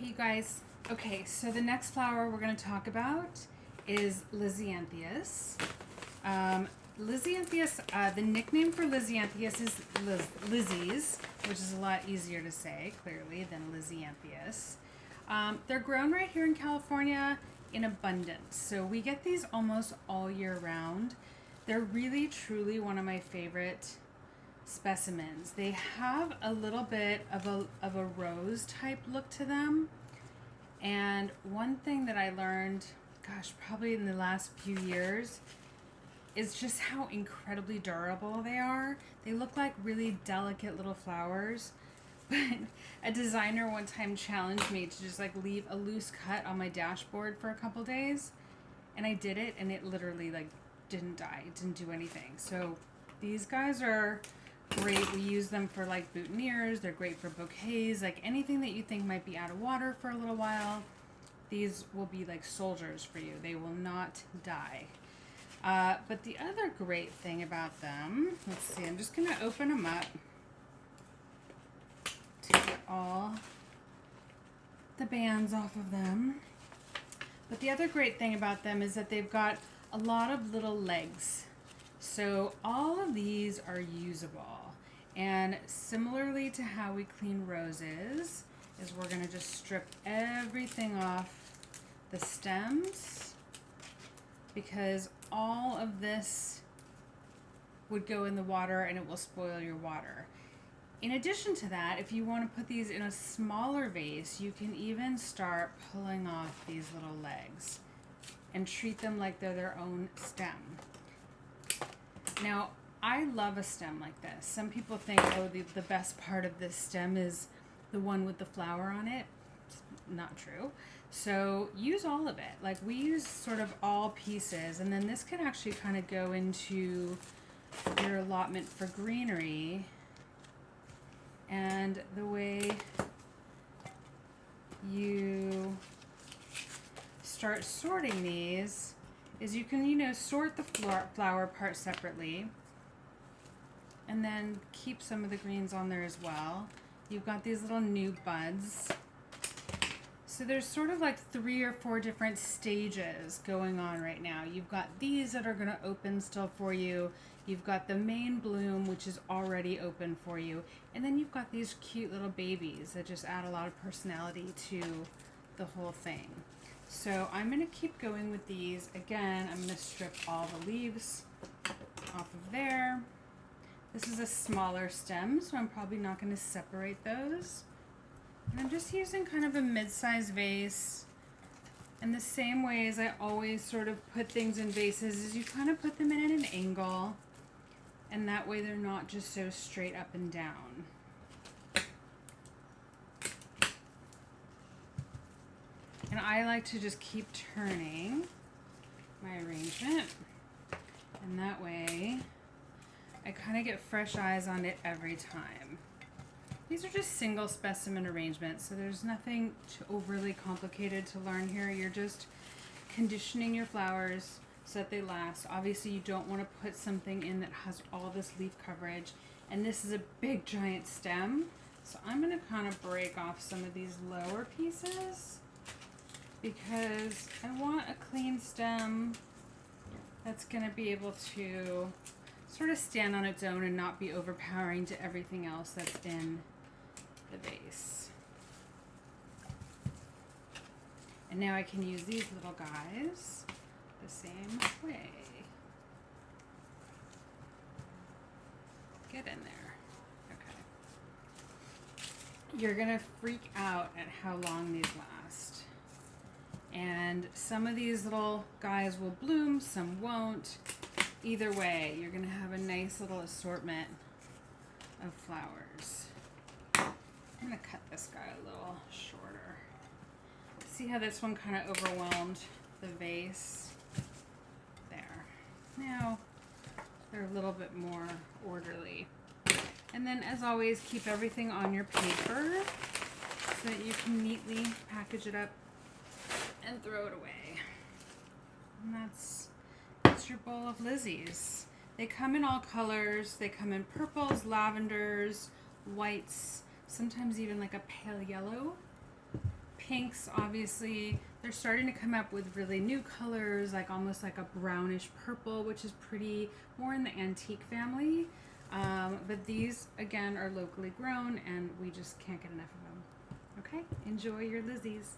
Hey you guys. Okay, so the next flower we're going to talk about is Lisianthus. Lisianthus, the nickname for Lisianthus is Lizzies, which is a lot easier to say, clearly, than Lisianthus. They're grown right here in California in abundance. So we get these almost all year round. They're really, truly one of my favorite specimens. They have a little bit of a rose type look to them. And one thing that I learned, gosh, probably in the last few years, is just how incredibly durable they are. They look like really delicate little flowers. But a designer one time challenged me to just like leave a loose cut on my dashboard for a couple days. And I did it, and it literally like didn't die. It didn't do anything. So these guys are great. We use them for like boutonnieres. They're great for bouquets, like anything that you think might be out of water for a little while. These will be like soldiers for you. They will not die. But the other great thing about them, let's see, I'm just going to open them up to get all the bands off of them. But the other great thing about them is that they've got a lot of little legs. So all of these are usable. And similarly to how we clean roses, is we're going to just strip everything off the stems, because all of this would go in the water and it will spoil your water. In addition to that, if you want to put these in a smaller vase, you can even start pulling off these little legs and treat them like they're their own stem. Now, I love a stem like this. Some people think, oh, the best part of this stem is the one with the flower on it. It's not true. So use all of it. Like, we use sort of all pieces, and then this can actually kind of go into your allotment for greenery. And the way you start sorting these is you can, sort the flower part separately, and then keep some of the greens on there as well. You've got these little new buds. So there's sort of like 3 or 4 different stages going on right now. You've got these that are going to open still for you. You've got the main bloom, which is already open for you. And then you've got these cute little babies that just add a lot of personality to the whole thing. So I'm going to keep going with these. Again, I'm going to strip all the leaves off of there. This is a smaller stem, so I'm probably not going to separate those. And I'm just using kind of a mid-sized vase. And the same way as I always sort of put things in vases is you kind of put them in at an angle. And that way they're not just so straight up and down. And I like to just keep turning my arrangement. And that way I kind of get fresh eyes on it every time. These are just single specimen arrangements, so there's nothing too overly complicated to learn here. You're just conditioning your flowers so that they last. Obviously, you don't want to put something in that has all this leaf coverage. And this is a big, giant stem. So I'm going to kind of break off some of these lower pieces because I want a clean stem that's going to be able to sort of stand on its own and not be overpowering to everything else that's in the vase. And now I can use these little guys the same way. Get in there. Okay. You're gonna freak out at how long these last. And some of these little guys will bloom, some won't. Either way, you're gonna have a nice little assortment of flowers. I'm gonna cut this guy a little shorter. See how this one kind of overwhelmed the vase? There. Now they're a little bit more orderly. And then, as always, keep everything on your paper so that you can neatly package it up and throw it away. And that's your bowl of Lizzies. They come in all colors. They come in purples, lavenders, whites, sometimes even like a pale yellow, pinks, obviously. They're starting to come up with really new colors, like almost like a brownish purple, which is pretty, more in the antique family. But these, again, are locally grown, and we just can't get enough of them. Okay, enjoy your Lizzies.